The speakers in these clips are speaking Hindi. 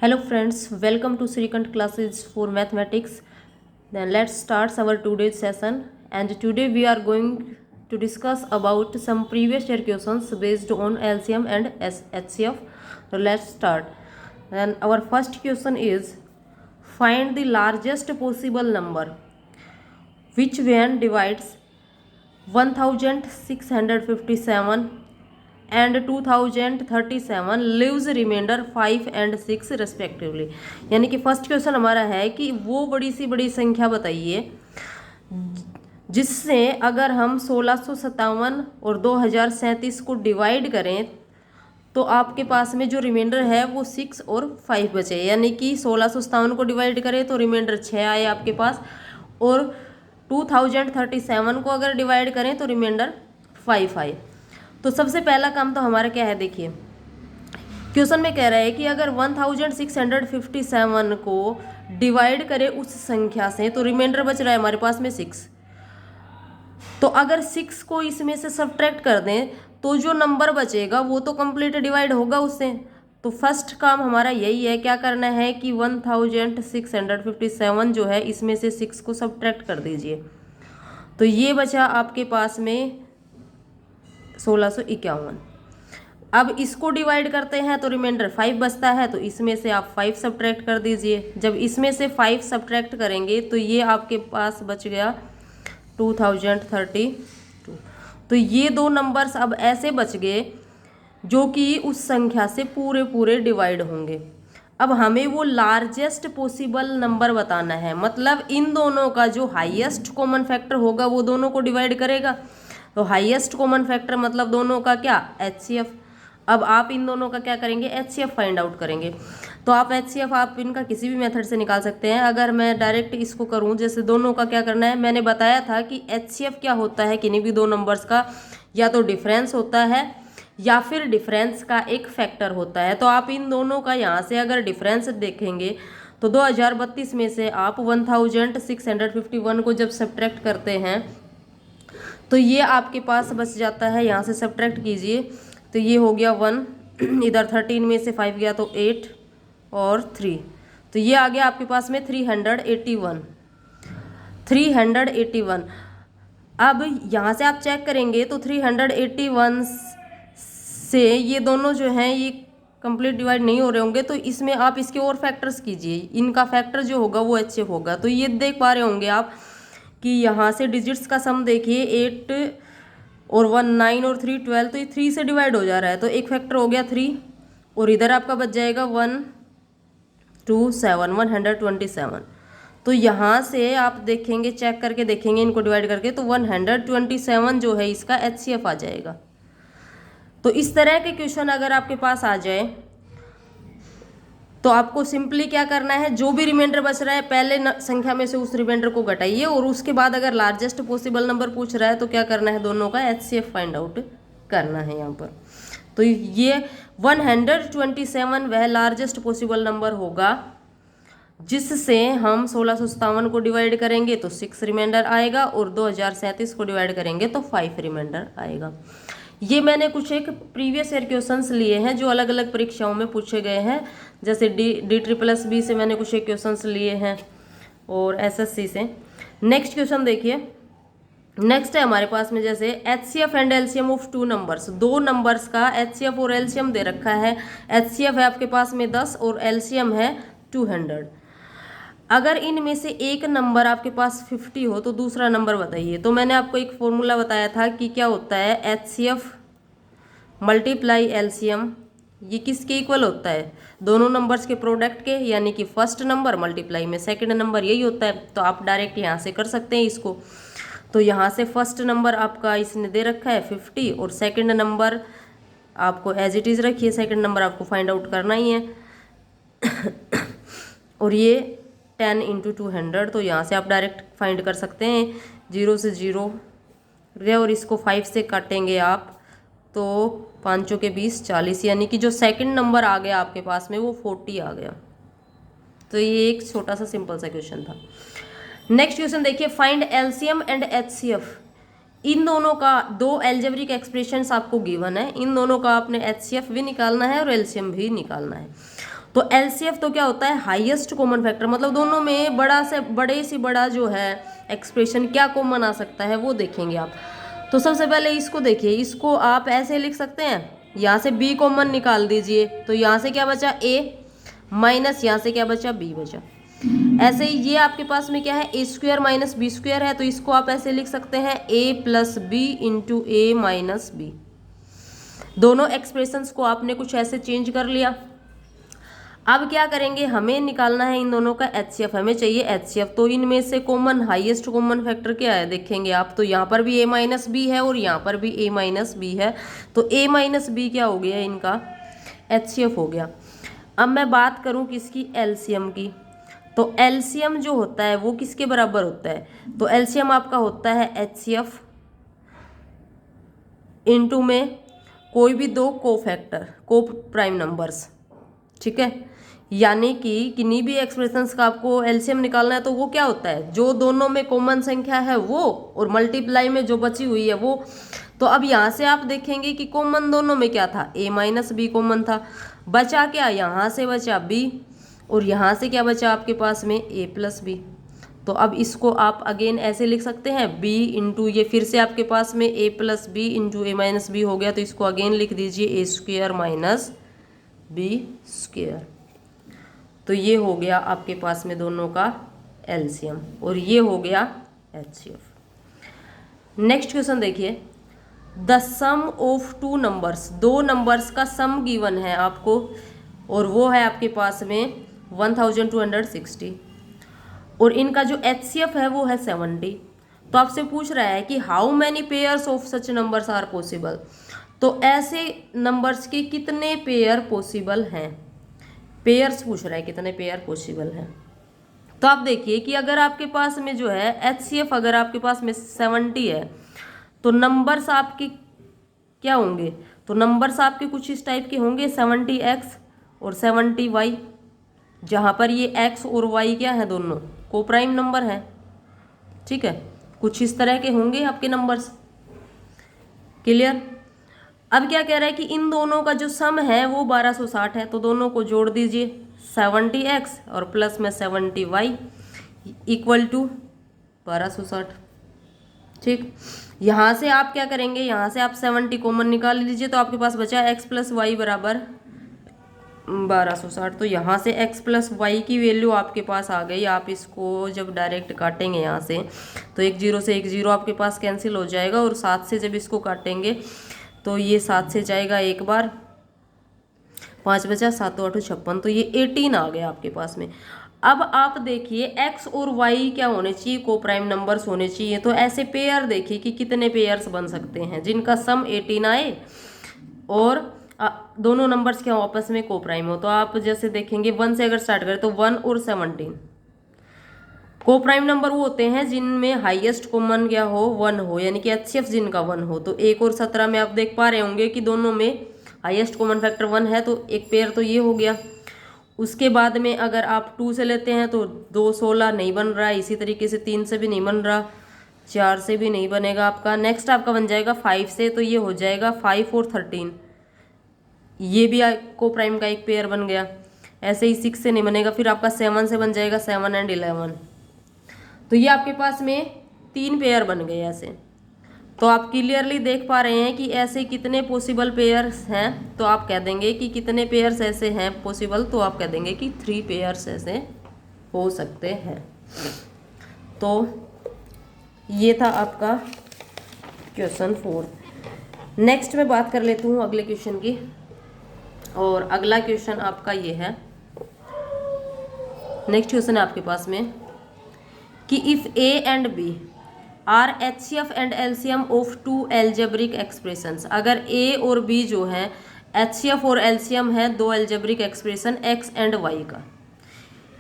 Hello friends, welcome to Srikant classes for mathematics. Then let's start our today's session, and today we are going to discuss about some previous year questions based on LCM and HCF. So let's start. Then our first question is, find the largest possible number which when divides 1657 and 2037 leaves remainder 5 and 6 respectively. यानी कि फर्स्ट क्वेश्चन हमारा है कि वो बड़ी सी बड़ी संख्या बताइए जिससे अगर हम 1657 और 2037 को डिवाइड करें तो आपके पास में जो रिमाइंडर है वो 6 और 5 बचे। यानी कि 1657 को डिवाइड करें तो रिमाइंडर 6 आए आपके पास, और 2037 को अगर डिवाइड करें तो रिमाइंडर 5 आए। तो सबसे पहला काम तो हमारा क्या है, देखिए क्वेश्चन में कह रहा है कि अगर 1657 को डिवाइड करें उस संख्या से तो रिमाइंडर बच रहा है हमारे पास में 6। तो अगर 6 को इसमें से सब्ट्रैक्ट कर दें तो जो नंबर बचेगा वो तो कंप्लीट डिवाइड होगा उससे। तो फर्स्ट काम हमारा यही है, क्या करना है कि 1657 जो है इसमें से 6 को सब्ट्रैक्ट कर दीजिए। तो ये बचा आपके पास में 1651। अब इसको डिवाइड करते हैं तो रिमाइंडर 5 बचता है, तो इसमें से आप 5 सब्ट्रैक्ट कर दीजिए। जब इसमें से 5 सब्ट्रैक्ट करेंगे तो ये आपके पास बच गया 2032। तो ये दो नंबर्स अब ऐसे बच गए जो कि उस संख्या से पूरे पूरे डिवाइड होंगे। अब हमें वो लार्जेस्ट पॉसिबल नंबर बताना है, मतलब इन दोनों का जो हाईएस्ट कॉमन फैक्टर होगा वो दोनों को डिवाइड करेगा। तो हाईएस्ट कॉमन फैक्टर मतलब दोनों का क्या, एचसीएफ। अब आप इन दोनों का क्या करेंगे, एचसीएफ फाइंड आउट करेंगे। तो आप एचसीएफ आप इनका किसी भी मेथड से निकाल सकते हैं। अगर मैं डायरेक्ट इसको करूं, जैसे दोनों का क्या करना है, मैंने बताया था कि एचसीएफ क्या होता है, किन्हीं भी दो नंबर्स का या तो डिफरेंस होता है या फिर डिफरेंस का एक फैक्टर होता है। तो आप इन दोनों का यहाँ से अगर डिफरेंस देखेंगे तो 2032 में से आप 1651 को जब सब्ट्रैक्ट करते हैं तो ये आपके पास बच जाता है, यहाँ से सब्ट्रैक्ट कीजिए तो ये हो गया 1, इधर 13 में से 5 गया तो 8 और 3, तो ये आ गया आपके पास में 381। अब यहाँ से आप चेक करेंगे तो 381 से ये दोनों जो हैं ये कंप्लीट डिवाइड नहीं हो रहे होंगे, तो इसमें आप इसके और फैक्टर्स कीजिए, इनका फैक्टर जो होगा वो एचसीएफ होगा। तो ये देख पा रहे होंगे आप कि यहाँ से डिजिट्स का सम देखिए, 8 और 1 9 और 3 12, तो ये 3 से डिवाइड हो जा रहा है, तो एक फैक्टर हो गया 3, और इधर आपका बच जाएगा 127। तो यहाँ से आप देखेंगे, चेक करके देखेंगे इनको डिवाइड करके, तो 127 जो है इसका एचसीएफ आ जाएगा। तो इस तरह के क्वेश्चन अगर आपके पास आ जाए तो आपको सिंपली क्या करना है, जो भी रिमाइंडर बच रहा है पहले संख्या में से उस रिमाइंडर को घटाइए, और उसके बाद अगर लार्जेस्ट पॉसिबल नंबर पूछ रहा है तो क्या करना है, दोनों का एचसीएफ फाइंड आउट करना है यहाँ पर। तो ये 127 वह लार्जेस्ट पॉसिबल नंबर होगा जिससे हम 1657 को डिवाइड करेंगे तो 6 रिमाइंडर आएगा, और 2037 को डिवाइड करेंगे तो 5 रिमाइंडर आएगा। ये मैंने कुछ एक प्रीवियस ईयर क्वेश्चंस लिए हैं जो अलग अलग परीक्षाओं में पूछे गए हैं, जैसे D+B से मैंने कुछ एक क्वेश्चंस लिए हैं और SSC से। नेक्स्ट क्वेश्चन देखिए, नेक्स्ट है हमारे पास में जैसे HCF and LCM of 2 numbers. दो नंबर्स का एचसीएफ और एलसीएम दे रखा है। एचसीएफ है आपके पास में 10 और एलसीएम है 200। अगर इनमें से एक नंबर आपके पास 50 हो तो दूसरा नंबर बताइए। तो मैंने आपको एक फॉर्मूला बताया था कि क्या होता है, एचसीएफ मल्टीप्लाई एलसीएम, ये किसके इक्वल होता है, दोनों नंबर्स के प्रोडक्ट के, यानी कि फर्स्ट नंबर मल्टीप्लाई में सेकंड नंबर, यही होता है। तो आप डायरेक्ट यहाँ से कर सकते हैं इसको। तो यहाँ से फर्स्ट नंबर आपका इसने दे रखा है 50, और सेकंड नंबर आपको एज इट इज़ रखिए, सेकंड नंबर आपको फाइंड आउट करना ही है। और ये 10 × 200, तो यहाँ से आप डायरेक्ट फाइंड कर सकते हैं। 0 से 0 गया, और इसको 5 से काटेंगे आप तो 5 के 20 40, यानी कि जो सेकंड नंबर आ गया आपके पास में वो 40 आ गया। तो ये एक छोटा सा सिंपल सा क्वेश्चन था। नेक्स्ट क्वेश्चन देखिए, फाइंड एलसीएम एंड एचसीएफ। इन दोनों का दो एल्जेब्रिक एक्सप्रेशंस आपको गिवन है, इन दोनों का आपने एचसीएफ भी निकालना है और एलसीएम भी निकालना है। तो एलसीएफ तो क्या होता है, हाईएस्ट कॉमन फैक्टर, मतलब दोनों में बड़ा से बड़े से बड़ा जो है एक्सप्रेशन क्या कॉमन आ सकता है वो देखेंगे आप। तो सबसे पहले इसको देखिए, इसको आप ऐसे लिख सकते हैं, यहाँ से बी कॉमन निकाल दीजिए, तो यहाँ से क्या बचा ए माइनस यहाँ से क्या बचा बी बचा। ऐसे ही ये आपके पास में क्या है, ए स्क्वायर माइनस बी स्क्वायर है, तो इसको आप ऐसे लिख सकते हैं ए plus B into A minus B. दोनों एक्सप्रेशंस को आपने कुछ ऐसे चेंज कर लिया। अब क्या करेंगे, हमें निकालना है इन दोनों का एचसीएफ, हमें चाहिए एचसीएफ। तो इनमें से कॉमन हाईएस्ट कॉमन फैक्टर क्या है देखेंगे आप, तो यहाँ पर भी ए माइनस बी है और यहाँ पर भी ए माइनस बी है, तो ए माइनस बी क्या हो गया, इनका एचसीएफ हो गया। अब मैं बात करूँ किसकी, एलसीएम की, तो एलसीएम जो होता है वो किसके बराबर होता है, तो एलसीएम आपका होता है एचसीएफ इनटू में कोई भी दो कोफैक्टर को प्राइम नंबर्स, ठीक है। यानी कि किन्हीं भी एक्सप्रेशंस का आपको एलसीएम निकालना है तो वो क्या होता है, जो दोनों में कॉमन संख्या है वो और मल्टीप्लाई में जो बची हुई है वो। तो अब यहाँ से आप देखेंगे कि कॉमन दोनों में क्या था, ए माइनस बी कॉमन था, बचा क्या, यहाँ से बचा बी और यहाँ से क्या बचा आपके पास में ए प्लस बी। तो अब इसको आप अगेन ऐसे लिख सकते हैं b इंटू ये फिर से आपके पास में a plus B into A minus B हो गया, तो इसको अगेन लिख दीजिए A square minus B square. तो ये हो गया आपके पास में दोनों का एलसीएम और ये हो गया एचसीएफ। नेक्स्ट क्वेश्चन देखिए, the sum of two numbers, दो नंबर्स का सम गिवन है आपको और वो है आपके पास में 1260 और इनका जो एचसीएफ है वो है 70। तो आपसे पूछ रहा है कि how many pairs of such numbers are possible, तो ऐसे नंबर्स के कितने पेयर पॉसिबल हैं, पेयर्स पूछ रहा है कितने पेयर पॉसिबल हैं। तो आप देखिए कि अगर आपके पास में जो है एचसीएफ अगर आपके पास में 70 है तो नंबर्स आपके क्या होंगे, तो नंबर्स आपके कुछ इस टाइप के होंगे 70x और 70y, जहाँ पर ये x और y क्या है दोनों को प्राइम नंबर है, ठीक है, कुछ इस तरह के होंगे आपके नंबर्स। क्लियर। अब क्या कह रहा है कि इन दोनों का जो सम है वो 1260 है, तो दोनों को जोड़ दीजिए 70x और प्लस में 70y इक्वल टू 1260, ठीक। यहाँ से आप क्या करेंगे, यहाँ से आप 70 कॉमन निकाल लीजिए, तो आपके पास बचा x प्लस वाई बराबर 1260। तो यहाँ से x प्लस वाई की वैल्यू आपके पास आ गई। आप इसको जब डायरेक्ट काटेंगे यहाँ से तो एक जीरो से एक जीरो आपके पास कैंसिल हो जाएगा और 7 से जब इसको काटेंगे तो ये 7 से जाएगा एक बार, 5 बचा, 7 8 56, तो ये 18 आ गया आपके पास में। अब आप देखिए x और y क्या होने चाहिए, को प्राइम नंबर्स होने चाहिए। तो ऐसे पेयर देखिए कि कितने पेयर्स बन सकते हैं जिनका सम 18 आए और दोनों नंबर्स क्या हो आपस में को प्राइम हो। तो आप जैसे देखेंगे 1 से अगर स्टार्ट करें तो 1 और 17 को प्राइम नंबर वो होते हैं जिनमें हाईएस्ट कॉमन क्या हो 1 हो, यानी कि एचसीएफ जिनका 1 हो। तो 1 और 17 में आप देख पा रहे होंगे कि दोनों में हाईएस्ट कॉमन फैक्टर 1 है, तो एक पेयर तो ये हो गया। उसके बाद में अगर आप 2 से लेते हैं तो 2 16 नहीं बन रहा है, इसी तरीके से 3 से भी नहीं बन रहा, 4 से भी नहीं बनेगा आपका। नेक्स्ट आपका बन जाएगा 5 से, तो ये हो जाएगा 5 और 13, ये भी को प्राइम का एक पेयर बन गया। ऐसे ही 6 से नहीं बनेगा, फिर आपका 7 से बन जाएगा 7 एंड 11, तो ये आपके पास में 3 पेयर बन गए ऐसे। तो आप क्लियरली देख पा रहे हैं कि ऐसे कितने पॉसिबल पेयर्स हैं। तो आप कह देंगे कि कितने पेयर्स ऐसे हैं पॉसिबल, तो आप कह देंगे कि 3 पेयर्स ऐसे हो सकते हैं। तो ये था आपका क्वेश्चन 4। नेक्स्ट मैं बात कर लेती हूँ अगले क्वेश्चन की, और अगला क्वेश्चन आपका ये है। नेक्स्ट क्वेश्चन है आपके पास में कि if A and B are HCF and LCM of 2 algebraic expressions, अगर ए और बी जो है एचसीएफ और एलसीएम है 2 algebraic expression X and Y का,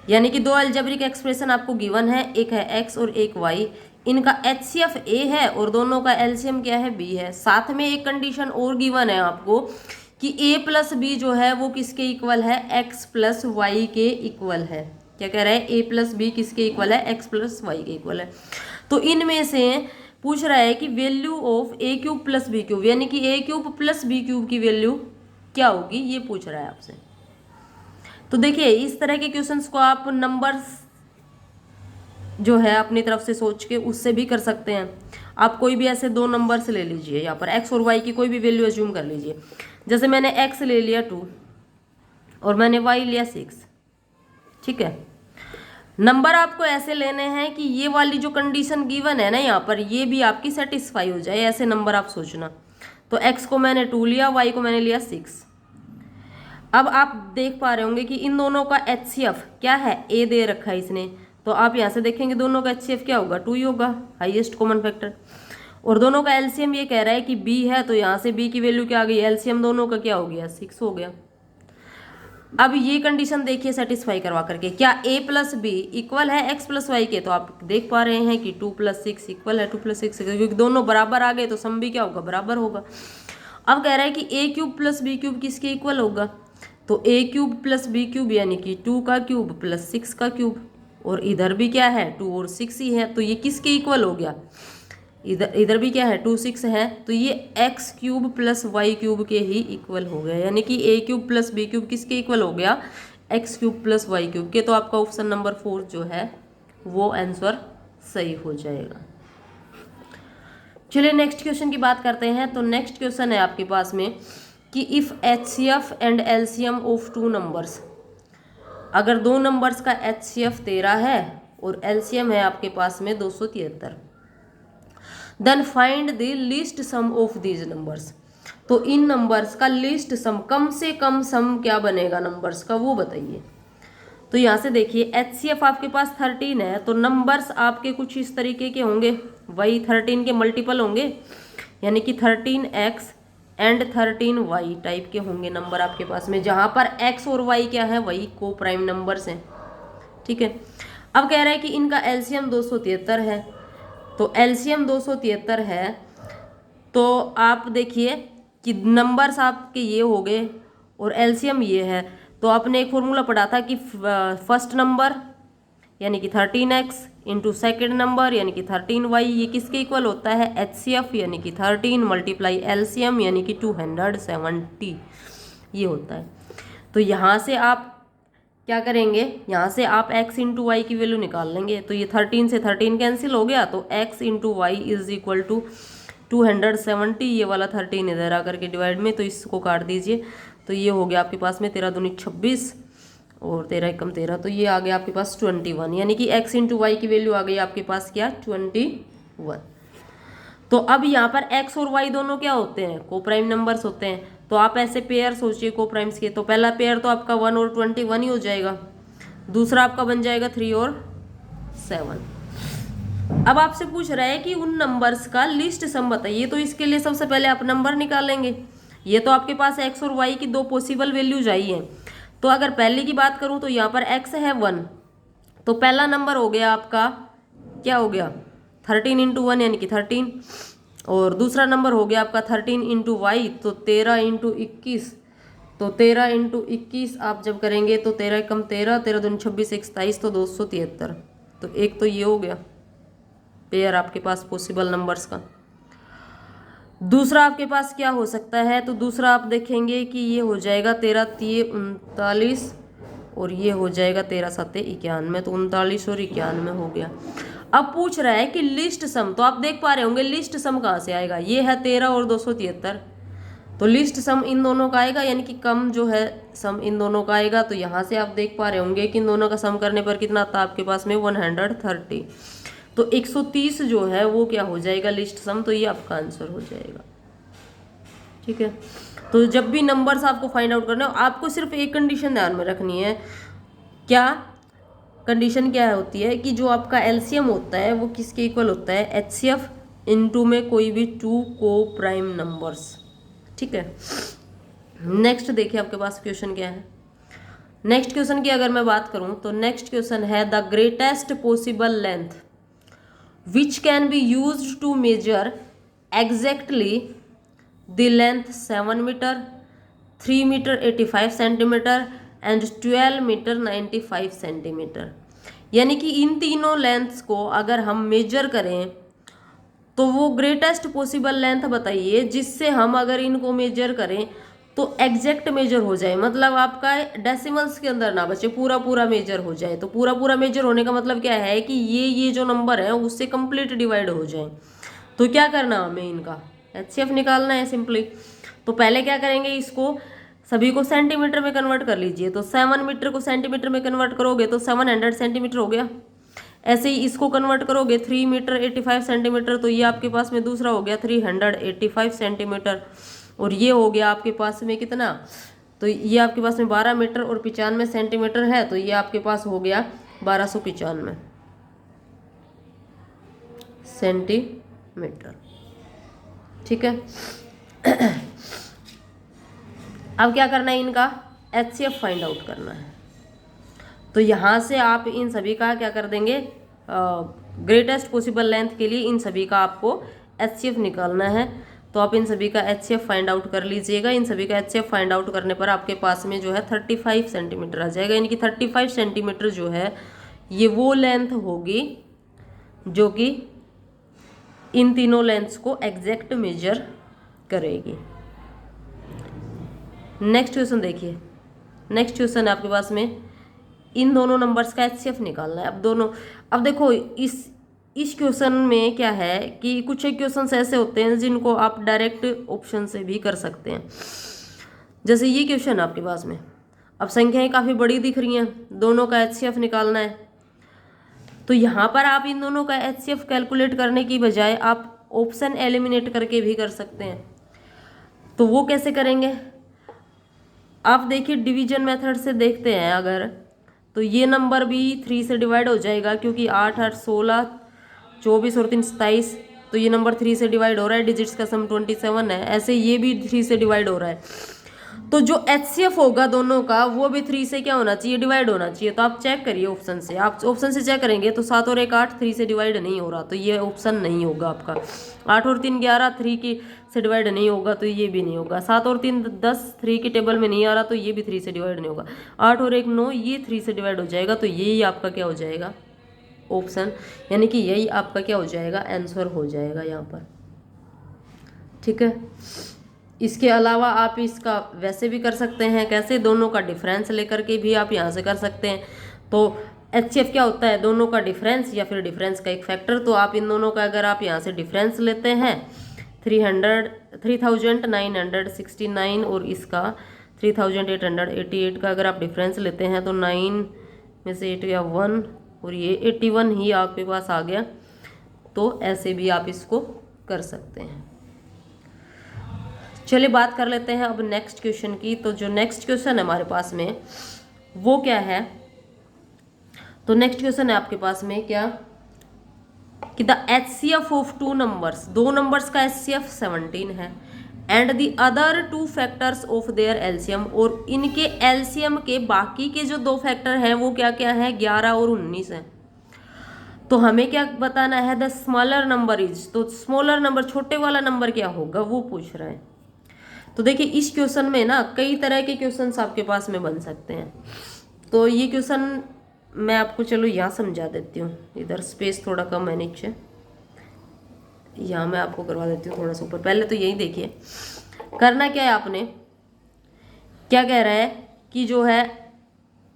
यानी कि 2 एल्जेब्रिक एक्सप्रेशन आपको गिवन है, एक है एक्स और एक वाई। इनका एचसीएफ ए है और दोनों का एलसीएम क्या है बी है। साथ में एक कंडीशन और गिवन है आपको कि ए प्लस बी जो है वो किसके इक्वल है, एक्स प्लस वाई के इक्वल है। क्या कह रहा है, ए प्लस बी किसके इक्वल है, एक्स प्लस वाई के इक्वल है। तो इनमें से पूछ रहा है कि value of A cube plus B cube, यानी कि A cube plus B cube की वैल्यू क्या होगी, ये पूछ रहा है आपसे। तो देखिए इस तरह के क्वेश्चंस को आप नंबर्स जो है अपनी तरफ से सोच के उससे भी कर सकते हैं। आप कोई भी ऐसे दो नंबर्स ले लीजिए, यहाँ पर एक्स और वाई की कोई भी वैल्यू एज्यूम कर लीजिए। जैसे मैंने एक्स ले लिया 2 और मैंने वाई लिया 6, ठीक है। नंबर आपको ऐसे लेने हैं कि ये वाली जो कंडीशन गिवन है ना यहाँ पर, ये भी आपकी सेटिस्फाई हो जाए, ऐसे नंबर आप सोचना। तो एक्स को मैंने 2 लिया, वाई को मैंने लिया 6। अब आप देख पा रहे होंगे कि इन दोनों का एचसीएफ क्या है, ए दे रखा है इसने, तो आप यहाँ से देखेंगे दोनों का एचसीएफ क्या होगा, 2 ही होगा, हाईएस्ट कॉमन फैक्टर। और दोनों का एलसीएम ये कह रहा है कि बी है, तो यहाँ से बी की वैल्यू क्या आ गई, एलसीएम दोनों का क्या हो गया, 6 हो गया। अब ये कंडीशन देखिए सेटिस्फाई करवा करके, क्या a प्लस बी इक्वल है x प्लस वाई के, तो आप देख पा रहे हैं कि 2 + 6 इक्वल है 2 + 6, क्योंकि दोनों बराबर आ गए तो सम भी क्या होगा, बराबर होगा। अब कह रहा है कि a³ + b³ किसके इक्वल होगा, तो a³ + b³ यानी कि 2 का क्यूब प्लस 6 का क्यूब, और इधर भी क्या है 2 और 6 ही है, तो ये किसके इक्वल हो गया, इधर भी क्या है 2 6 है, तो ये x³ + y³ के ही इक्वल हो गया, यानी कि a³ + b³ किसके इक्वल हो गया, x³ + y³ के। तो आपका ऑप्शन नंबर 4 जो है वो आंसर सही हो जाएगा। चलिए नेक्स्ट क्वेश्चन की बात करते हैं। तो नेक्स्ट क्वेश्चन है आपके पास में कि if HCF and LCM of 2 numbers, अगर दो नंबर्स का HCF 13 है और LCM है आपके पास में 273, then find the least sum of these numbers. तो इन नंबर्स का लीस्ट सम, कम से कम सम क्या बनेगा नंबर्स का, वो बताइए। तो यहाँ से देखिए HCF आपके पास 13 है, तो नंबर्स आपके कुछ इस तरीके के होंगे, वही 13 के मल्टीपल होंगे, यानी कि 13x एंड 13y टाइप के होंगे नंबर आपके पास में, जहाँ पर x और y क्या है, वही को प्राइम नंबर्स हैं, ठीक है। अब कह रहा है कि इनका LCM 273 है, तो LCM 273 है, तो आप देखिए कि नंबर्स आपके ये हो गए और LCM ये है। तो आपने एक फॉर्मूला पढ़ा था कि फर्स्ट नंबर यानी कि 13x इंटू सेकेंड नंबर यानी कि 13y, ये किसके इक्वल होता है, HCF यानी कि 13 × LCM यानी कि 270 ये होता है। तो यहाँ से आप क्या करेंगे, यहाँ से आप x इंटू वाई की वैल्यू निकाल लेंगे, तो ये 13 से 13 कैंसिल हो गया, तो x into Y is equal to 270, ये वाला 13 इधर आकर के डिवाइड में, तो इसको काट दीजिए, तो ये हो गया आपके पास में 13 दूनी 26 और 13 एकम 13, तो ये आ गया आपके पास 21, यानी कि x इंटू वाई की वैल्यू आ गई आपके पास क्या, 21। तो अब यहाँ पर x और y दोनों क्या होते हैं, को प्राइम नंबर्स होते हैं, तो आप ऐसे पेयर सोचिए को प्राइम्स के। तो पहला पेयर तो आपका 1 और 21 ही हो जाएगा, दूसरा आपका बन जाएगा 3 और 7। अब आपसे पूछ रहा है कि उन नंबर्स का लिस्ट सम बताइए, तो इसके लिए सबसे पहले आप नंबर निकालेंगे। ये तो आपके पास x और y की दो पॉसिबल वैल्यूज आई हैं, तो अगर पहले की बात करूँ तो यहाँ पर x है 1, तो पहला नंबर हो गया आपका क्या हो गया 13 × 1 यानी कि 13, और दूसरा नंबर हो गया आपका 13 × y, तो 13 × 21, तो 13 × 21 आप जब करेंगे तो 13 एकम 13, 13 दूनी 26 27, तो 273। तो एक तो ये हो गया पेयर आपके पास पॉसिबल नंबर्स का। दूसरा आपके पास क्या हो सकता है, तो दूसरा आप देखेंगे कि ये हो जाएगा 13 3 39 और ये हो जाएगा 13 7 91, तो 39 और 91 हो गया। अब पूछ रहा है कि लिस्ट सम, तो आप देख पा रहे होंगे लिस्ट सम कहाँ से आएगा, ये है 13 और 273, तो लिस्ट सम इन दोनों का आएगा, यानी कि कम जो है सम इन दोनों का आएगा। तो यहाँ से आप देख पा रहे होंगे कि इन दोनों का सम करने पर कितना आता है आपके पास में 130, तो 130 जो है वो क्या हो जाएगा लिस्ट सम, तो ये आपका आंसर हो जाएगा, ठीक है। तो जब भी नंबर्स आपको फाइंड आउट करना हो, आपको सिर्फ एक कंडीशन ध्यान में रखनी है, क्या कंडीशन क्या होती है कि जो आपका एलसीएम होता है वो किसके इक्वल होता है, एचसीएफ इनटू में कोई भी 2 को प्राइम नंबर्स, ठीक है। नेक्स्ट देखिए आपके पास क्वेश्चन क्या है। नेक्स्ट क्वेश्चन की अगर मैं बात करूं तो नेक्स्ट क्वेश्चन है the greatest possible length which can be used to measure exactly the length 7 metre 3 metre 85 centimetre and 12 metre 95 centimetre. यानी कि इन तीनों लेंथ्स को अगर हम मेजर करें तो वो ग्रेटेस्ट पॉसिबल लेंथ बताइए जिससे हम अगर इनको मेजर करें तो एग्जैक्ट मेजर हो जाए, मतलब आपका डेसिमल्स के अंदर ना बचे, पूरा पूरा मेजर हो जाए। तो पूरा पूरा मेजर होने का मतलब क्या है कि ये जो नंबर है उससे कंप्लीट डिवाइड हो जाए। तो क्या करना हमें, इनका एचसीएफ निकालना है सिंपली। तो पहले क्या करेंगे, इसको सभी को सेंटीमीटर में कन्वर्ट कर लीजिए। तो 7 मीटर को सेंटीमीटर में कन्वर्ट करोगे तो 700 सेंटीमीटर हो गया। ऐसे ही इसको कन्वर्ट करोगे 3 मीटर 85 सेंटीमीटर, तो ये आपके पास में दूसरा हो गया 385 सेंटीमीटर। और ये हो गया आपके पास में कितना, तो ये आपके पास में 12 मीटर और 95 सेंटीमीटर है, तो ये आपके पास हो गया 1295 सेंटीमीटर। ठीक है। अब क्या करना है, इनका एचसीएफ फाइंड आउट करना है। तो यहाँ से आप इन सभी का क्या कर देंगे, ग्रेटेस्ट पॉसिबल लेंथ के लिए इन सभी का आपको एचसीएफ निकालना है। तो आप इन सभी का एचसीएफ फाइंड आउट कर लीजिएगा। इन सभी का एचसीएफ फाइंड आउट करने पर आपके पास में जो है 35 सेंटीमीटर आ जाएगा। इनकी 35 सेंटीमीटर जो है ये वो लेंथ होगी जो कि इन तीनों लेंथ्स को एग्जैक्ट मेजर करेगी। नेक्स्ट क्वेश्चन देखिए। नेक्स्ट क्वेश्चन है आपके पास में, इन दोनों नंबर्स का एचसीएफ निकालना है। अब देखो इस क्वेश्चन में क्या है कि कुछ एक क्वेश्चन ऐसे होते हैं जिनको आप डायरेक्ट ऑप्शन से भी कर सकते हैं। जैसे ये क्वेश्चन आपके पास में, अब संख्याएं काफ़ी बड़ी दिख रही हैं, दोनों का एचसीएफ निकालना है। तो यहाँ पर आप इन दोनों का एचसीएफ कैलकुलेट करने की बजाय आप ऑप्शन एलिमिनेट करके भी कर सकते हैं। तो वो कैसे करेंगे, आप देखिए डिवीजन मेथड से देखते हैं अगर, तो ये नंबर भी 3 से डिवाइड हो जाएगा, क्योंकि 8 8 16 24 और 3 27, तो ये नंबर 3 से डिवाइड हो रहा है, डिजिट्स का सम 27 है। ऐसे ये भी 3 से डिवाइड हो रहा है। तो जो एचसीएफ होगा दोनों का वो भी 3 से क्या होना चाहिए, डिवाइड होना चाहिए। तो आप चेक करिए ऑप्शन से, आप ऑप्शन से चेक करेंगे तो 7 और 1 8, 3 से डिवाइड नहीं हो रहा, तो ये ऑप्शन नहीं होगा आपका। 8 और 3 11, 3 की से डिवाइड नहीं होगा, तो ये भी नहीं होगा। 7 और 3 10, 3 की टेबल में नहीं आ रहा, तो ये भी 3 से डिवाइड नहीं होगा। 8 और 1 9, ये 3 से डिवाइड हो जाएगा, तो यही आपका क्या हो जाएगा, ऑप्शन, यानी कि यही आपका क्या हो जाएगा, आंसर हो जाएगा यहाँ पर। ठीक है। इसके अलावा आप इसका वैसे भी कर सकते हैं, कैसे, दोनों का डिफरेंस लेकर के भी आप यहाँ से कर सकते हैं। तो एचसीएफ क्या होता है, दोनों का डिफरेंस या फिर डिफरेंस का एक फैक्टर। तो आप इन दोनों का अगर आप यहाँ से डिफरेंस लेते हैं 3969 और इसका 3888 का अगर आप डिफरेंस लेते हैं तो 9 में से 8 गया 1 और ये 81 ही आपके पास आ गया। तो ऐसे भी आप इसको कर सकते हैं। चलिए बात कर लेते हैं अब नेक्स्ट क्वेश्चन की। तो जो नेक्स्ट क्वेश्चन है हमारे पास में वो क्या है, तो नेक्स्ट क्वेश्चन है आपके पास में क्या कि the HCF of 2 numbers, 2 numbers का एचसीएफ 17 है and the other 2 factors of their LCM, और इनके एलसीएम के बाकी के जो 2 फैक्टर हैं वो क्या क्या है, 11 और 19 है। तो हमें क्या बताना है, द स्मॉलर नंबर इज, तो स्मॉलर नंबर छोटे वाला नंबर क्या होगा वो पूछ रहा है। तो देखिए इस क्वेश्चन में ना कई तरह के क्वेश्चंस आपके पास में बन सकते हैं। तो ये क्वेश्चन मैं आपको चलो यहाँ समझा देती हूँ, इधर स्पेस थोड़ा कम है नीचे, यहाँ मैं आपको करवा देती हूँ थोड़ा सा ऊपर। पहले तो यही देखिए करना क्या है आपने, क्या कह रहा है कि जो है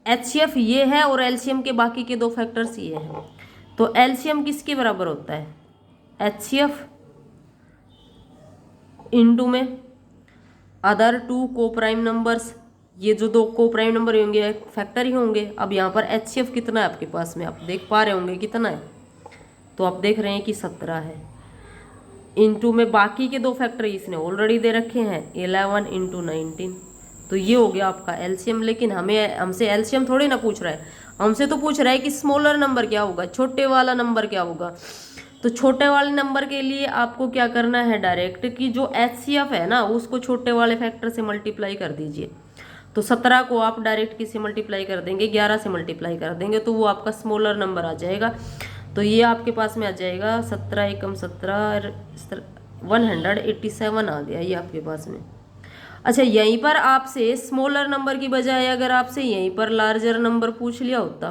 एचसीएफ ये है और एलसीएम के बाकी के 2 फैक्टर्स ये हैं। तो एलसीएम किसके बराबर होता है, एचसीएफ इनटू में अदर 2 को प्राइम नंबर्स, ये जो 2 को प्राइम नंबर होंगे फैक्टर ही होंगे। अब यहाँ पर एचसीएफ कितना है आपके पास में, आप देख पा रहे होंगे कितना है, तो आप देख रहे हैं कि 17 है। इनटू में बाकी के 2 फैक्टर इसने ऑलरेडी दे रखे हैं 11 इंटू 19, तो ये हो गया आपका एलसीएम। लेकिन हमसे एलसीएम थोड़ी ना पूछ रहा है, हमसे तो पूछ रहा है कि स्मॉलर नंबर क्या होगा, छोटे वाला नंबर क्या होगा। तो छोटे वाले नंबर के लिए आपको क्या करना है, डायरेक्ट कि जो एचसीएफ है ना उसको छोटे वाले फैक्टर से मल्टीप्लाई कर दीजिए। तो 17 को आप डायरेक्ट किससे मल्टीप्लाई कर देंगे, 11 से मल्टीप्लाई कर देंगे, तो वो आपका स्मॉलर नंबर आ जाएगा। तो ये आपके पास में आ जाएगा 17 एकम 17 187 आ गया ये आपके पास में। अच्छा यहीं पर आपसे स्मॉलर नंबर की बजाय अगर आपसे यहीं पर लार्जर नंबर पूछ लिया होता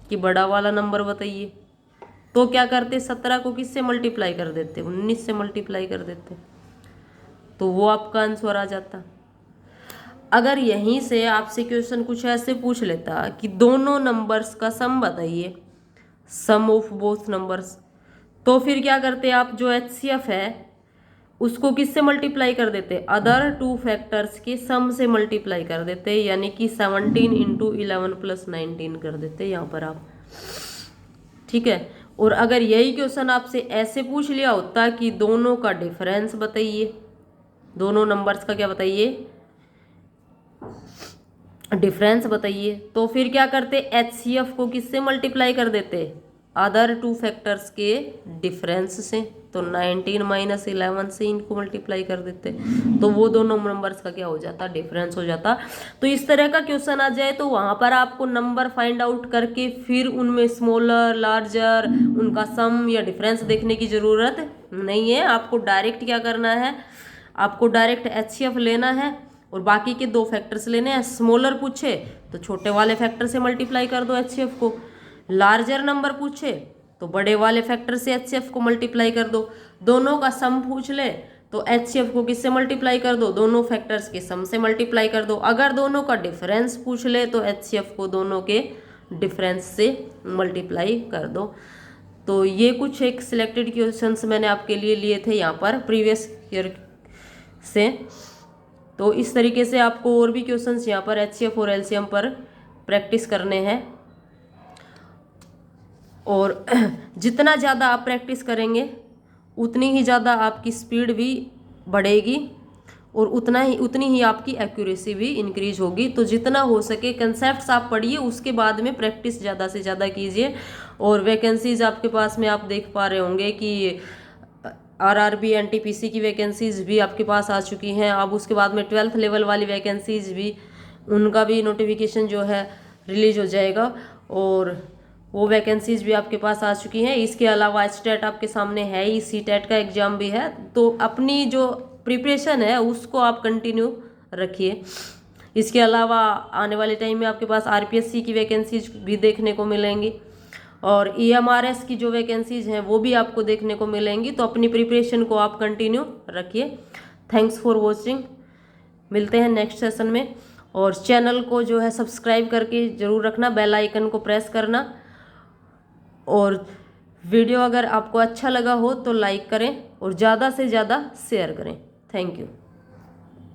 कि बड़ा वाला नंबर बताइए, तो क्या करते, 17 को किससे मल्टीप्लाई कर देते, 19 से मल्टीप्लाई कर देते, तो वो आपका आंसर आ जाता। अगर यहीं से आपसे क्वेश्चन कुछ ऐसे पूछ लेता कि दोनों नंबर्स का सम बताइए, सम ऑफ बोथ नंबर्स, तो फिर क्या करते आप, जो HCF है उसको किससे मल्टीप्लाई कर देते, अदर टू फैक्टर्स के सम से मल्टीप्लाई कर देते, यानी कि 17 इंटू 11 प्लस 19 कर देते यहाँ पर आप। ठीक है, और अगर यही क्वेश्चन आपसे ऐसे पूछ लिया होता कि दोनों का डिफरेंस बताइए, दोनों नंबर्स का क्या बताइए, डिफरेंस बताइए, तो फिर क्या करते, HCF को किससे मल्टीप्लाई कर देते, अदर टू फैक्टर्स के डिफरेंस से, तो 19 माइनस 11 से इनको मल्टीप्लाई कर देते, तो वो दोनों नंबर्स का क्या हो जाता, डिफरेंस हो जाता। तो इस तरह का क्वेश्चन आ जाए तो वहां पर आपको नंबर फाइंड आउट करके फिर उनमें स्मॉलर लार्जर उनका सम या डिफरेंस देखने की जरूरत नहीं है। आपको डायरेक्ट क्या करना है, आपको डायरेक्ट HCF लेना है और बाकी के दो फैक्टर्स लेने हैं। स्मॉलर पूछे तो छोटे वाले फैक्टर से मल्टीप्लाई कर दो HCF को, लार्जर नंबर पूछे तो बड़े वाले फैक्टर से HCF को मल्टीप्लाई कर दो, दोनों का सम पूछ ले तो HCF को किससे मल्टीप्लाई कर दो, दोनों फैक्टर्स के सम से मल्टीप्लाई कर दो। अगर दोनों का डिफरेंस पूछ ले तो HCF को दोनों के डिफरेंस से मल्टीप्लाई कर दो। तो ये कुछ एक सिलेक्टेड क्वेश्चंस मैंने आपके लिए लिए थे यहाँ पर प्रीवियस ईयर से। तो इस तरीके से आपको और भी क्वेश्चंस यहाँ पर HCF और LCM पर प्रैक्टिस करने हैं, और जितना ज़्यादा आप प्रैक्टिस करेंगे उतनी ही ज़्यादा आपकी स्पीड भी बढ़ेगी और उतनी ही आपकी एक्यूरेसी भी इंक्रीज होगी। तो जितना हो सके कंसेप्ट्स आप पढ़िए, उसके बाद में प्रैक्टिस ज़्यादा से ज़्यादा कीजिए। और वैकेंसीज आपके पास में आप देख पा रहे होंगे कि RRB NTPC की वैकेंसीज भी आपके पास आ चुकी हैं। अब उसके बाद में 12th लेवल वाली वैकेंसीज भी, उनका भी नोटिफिकेशन जो है रिलीज हो जाएगा और वो वैकेंसीज भी आपके पास आ चुकी हैं। इसके अलावा स्टेट आपके सामने है ही, CTET का एग्जाम भी है। तो अपनी जो प्रिपरेशन है उसको आप कंटिन्यू रखिए। इसके अलावा आने वाले टाइम में आपके पास RPSC की वैकेंसीज भी देखने को मिलेंगी और EMRS की जो वैकेंसीज हैं वो भी आपको देखने को मिलेंगी। तो अपनी प्रिपरेशन को आप कंटिन्यू रखिए। थैंक्स फॉर वॉचिंग, मिलते हैं नेक्स्ट सेशन में। और चैनल को जो है सब्सक्राइब करके ज़रूर रखना, बेल आइकन को प्रेस करना, और वीडियो अगर आपको अच्छा लगा हो तो लाइक करें और ज़्यादा से ज़्यादा शेयर करें। Thank you.